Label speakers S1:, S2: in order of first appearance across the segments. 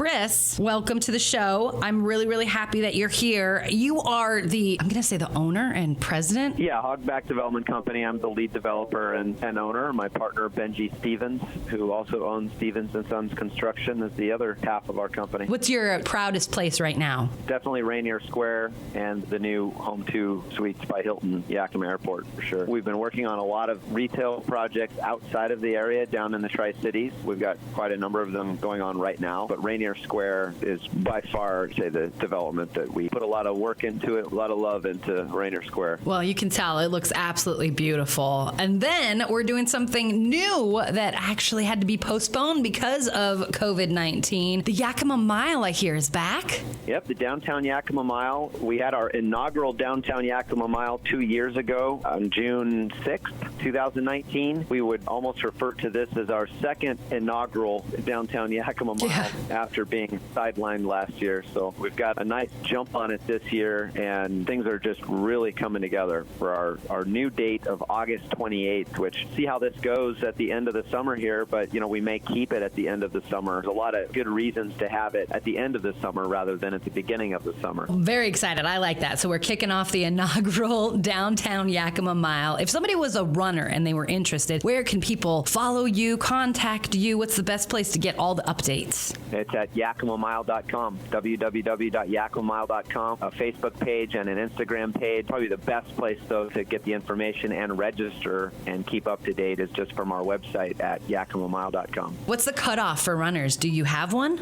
S1: Chris, welcome to the show. I'm really, really happy that you're here. You are I'm going to say the owner and president?
S2: Yeah, Hogback Development Company. I'm the lead developer and owner. My partner, Benji Stevens, who also owns Stevens & Sons Construction, is the other half of our company.
S1: What's your proudest place right now?
S2: Definitely Rainier Square and the new Home 2 Suites by Hilton, Yakima Airport, for sure. We've been working on a lot of retail projects outside of the area, down in the Tri-Cities. We've got quite a number of them going on right now, but Rainier Square is by far, say, the development that we put a lot of work into it, a lot of love into Rainier Square.
S1: Well, you can tell it looks absolutely beautiful. And then we're doing something new that actually had to be postponed because of COVID-19. The Yakima Mile, I hear, is back.
S2: Yep, the Downtown Yakima Mile. We had our inaugural Downtown Yakima Mile 2 years ago on June 6th, 2019. We would almost refer to this as our second inaugural Downtown Yakima Mile after being sidelined last year. So we've got a nice jump on it this year, and things are just really coming together for our new date of August 28th, which see how this goes at the end of the summer here, but we may keep it at the end of the summer. There's a lot of good reasons to have it at the end of the summer rather than at the beginning of the summer.
S1: I'm very excited. I like that. So we're kicking off the inaugural Downtown Yakima Mile. If somebody was a runner and they were interested, where can people follow you, contact you? What's the best place to get all the updates?
S2: It's at yakimamile.com, www.yakimamile.com, a Facebook page and an Instagram page. Probably the best place, though, to get the information and register and keep up to date is just from our website at yakimamile.com.
S1: What's the cutoff for runners? Do you have one?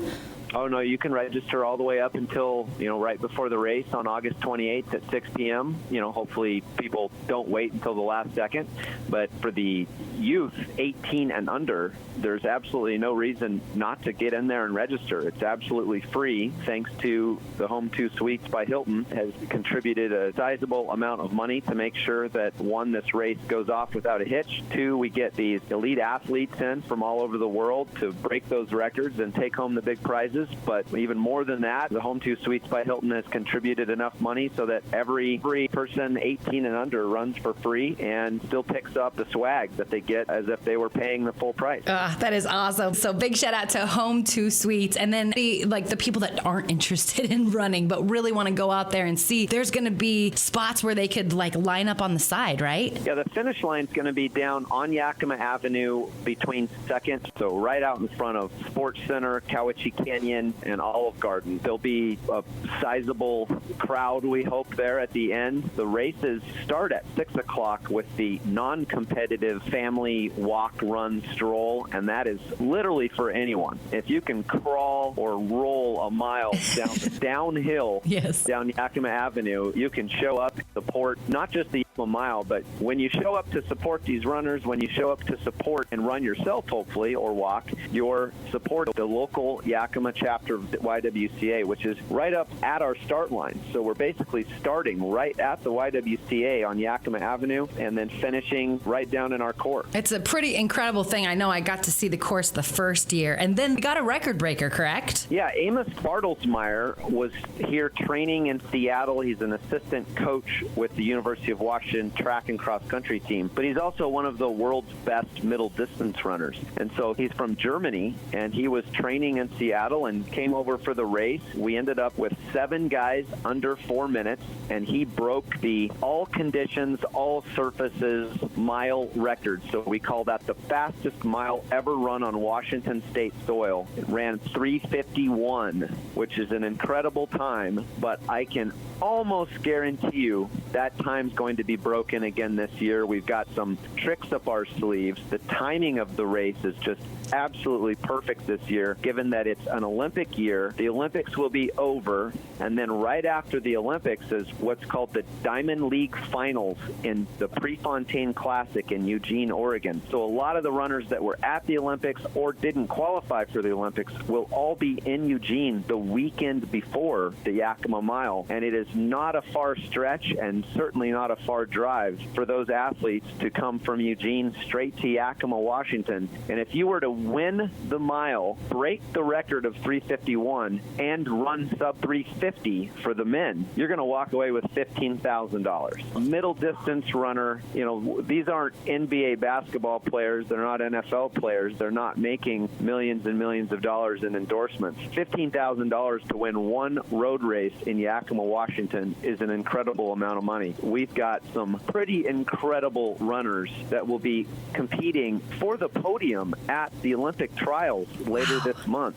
S2: Oh, no, you can register all the way up until, right before the race on August 28th at 6 p.m. Hopefully people don't wait until the last second. But for the youth, 18 and under, there's absolutely no reason not to get in there and register. It's absolutely free, thanks to the Home 2 Suites by Hilton, has contributed a sizable amount of money to make sure that, one, this race goes off without a hitch. Two, we get these elite athletes in from all over the world to break those records and take home the big prizes. But even more than that, the Home 2 Suites by Hilton has contributed enough money so that every person 18 and under runs for free and still picks up the swag that they get as if they were paying the full price.
S1: That is awesome. So big shout out to Home 2 Suites. And then the people that aren't interested in running but really want to go out there and see, there's going to be spots where they could line up on the side, right?
S2: Yeah, the finish line's going to be down on Yakima Avenue between 2nd, so right out in front of Sports Center, Cowiche Canyon, and Olive Garden. There'll be a sizable crowd, we hope, there at the end. The races start at 6 o'clock with the non-competitive family walk, run, stroll, and that is literally for anyone. If you can crawl or roll a mile downhill down Yakima Avenue, you can show up to support not just the Yakima Mile, but when you show up to support these runners, when you show up to support and run yourself, hopefully, or walk, you're supporting the local Yakima chapter of YWCA, which is right up at our start line. So we're basically starting right at the YWCA on Yakima Avenue and then finishing right down in our course.
S1: It's a pretty incredible thing. I know I got to see the course the first year, and then we got a record breaker, correct?
S2: Yeah, Amos Bartelsmeyer was here training in Seattle. He's an assistant coach with the University of Washington track and cross country team, but he's also one of the world's best middle distance runners. And so he's from Germany, and he was training in Seattle and came over for the race. We ended up with 7 guys under 4 minutes, and he broke the all conditions, all surfaces mile record. So we call that the fastest mile ever run on Washington state soil. It ran 3:51, which is an incredible time, but I can almost guarantee you that time's going to be broken again this year. We've got some tricks up our sleeves. The timing of the race is just absolutely perfect this year, given that it's an Olympic year. The Olympics will be over, and then right after the Olympics is what's called the Diamond League Finals in the Prefontaine Classic in Eugene, Oregon. So a lot of the runners that were at the Olympics or didn't qualify for the Olympics will all be in Eugene the weekend before the Yakima Mile, and it is not a far stretch and certainly not a far drive for those athletes to come from Eugene straight to Yakima, Washington. And if you were to win the mile, break the record of 3:51, and run sub 3:50 for the men, you're going to walk away with $15,000. Middle distance runner, these aren't NBA basketball players. They're not NFL players. They're not making millions and millions of dollars in endorsements. $15,000 to win one road race in Yakima, Washington is an incredible amount of money. We've got some pretty incredible runners that will be competing for the podium at the Olympic trials later this month.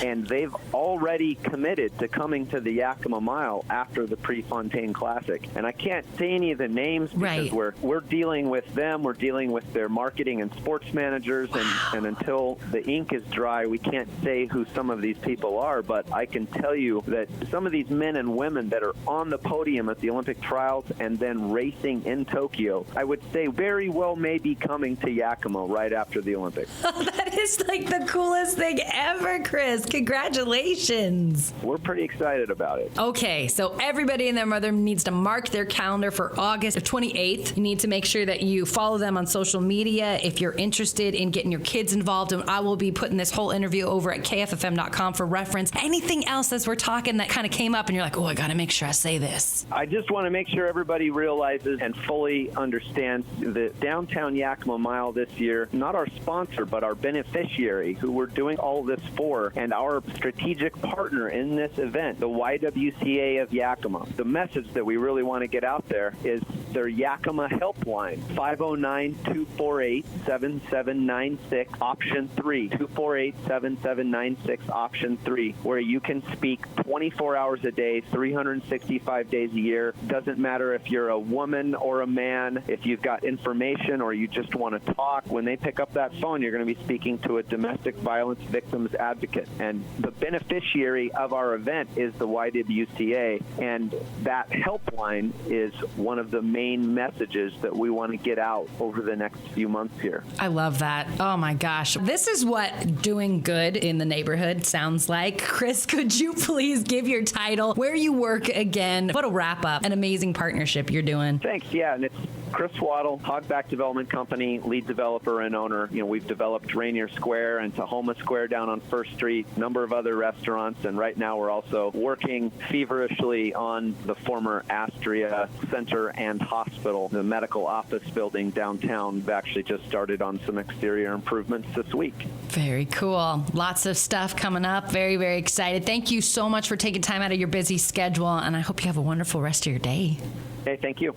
S2: And they've already committed to coming to the Yakima Mile after the Prefontaine Classic. And I can't say any of the names because we're dealing with them. We're dealing with their marketing and sports managers. And until the ink is dry, we can't say who some of these people are. But I can tell you that some of these men and women that are on the podium at the Olympic trials and then racing in Tokyo, I would say very well may be coming to Yakima right after the Olympics.
S1: That is like the coolest thing ever, Chris. Congratulations.
S2: We're pretty excited about it.
S1: Okay, so everybody and their mother needs to mark their calendar for August 28th. You need to make sure that you follow them on social media if you're interested in getting your kids involved. And I will be putting this whole interview over at kffm.com for reference. Anything else as we're talking that kind of came up and you're like, oh, I got to make sure I say this?
S2: I just want to make sure everybody realizes and fully understands the Downtown Yakima Mile this year, not our sponsor, but our beneficiary who we're doing all this for, and our strategic partner in this event, the YWCA of Yakima. The message that we really want to get out there is their Yakima helpline, 509-248-7796, option 3, 248-7796, option 3, where you can speak 24 hours a day, 365 days a year. Doesn't matter if you're a woman or a man, if you've got information or you just want to talk. When they pick up that phone, you're going to be speaking to a domestic violence victims advocate. And the beneficiary of our event is the YWCA, and that helpline is one of the main messages that we want to get out over the next few months here.
S1: I love that. Oh my gosh. This is what doing good in the neighborhood sounds like. Chris, could you please give your title, where you work again? What a wrap up. An amazing partnership you're doing.
S2: Thanks. Yeah, and it's Chris Wadell, Hogback Development Company, lead developer and owner. We've developed Rainier Square and Tahoma Square down on First Street, a number of other restaurants, and right now we're also working feverishly on the former Astria Center and Hospital, the medical office building downtown. We've actually just started on some exterior improvements this week.
S1: Very cool. Lots of stuff coming up. Very, very excited. Thank you so much for taking time out of your busy schedule, and I hope you have a wonderful rest of your day.
S2: Hey, thank you.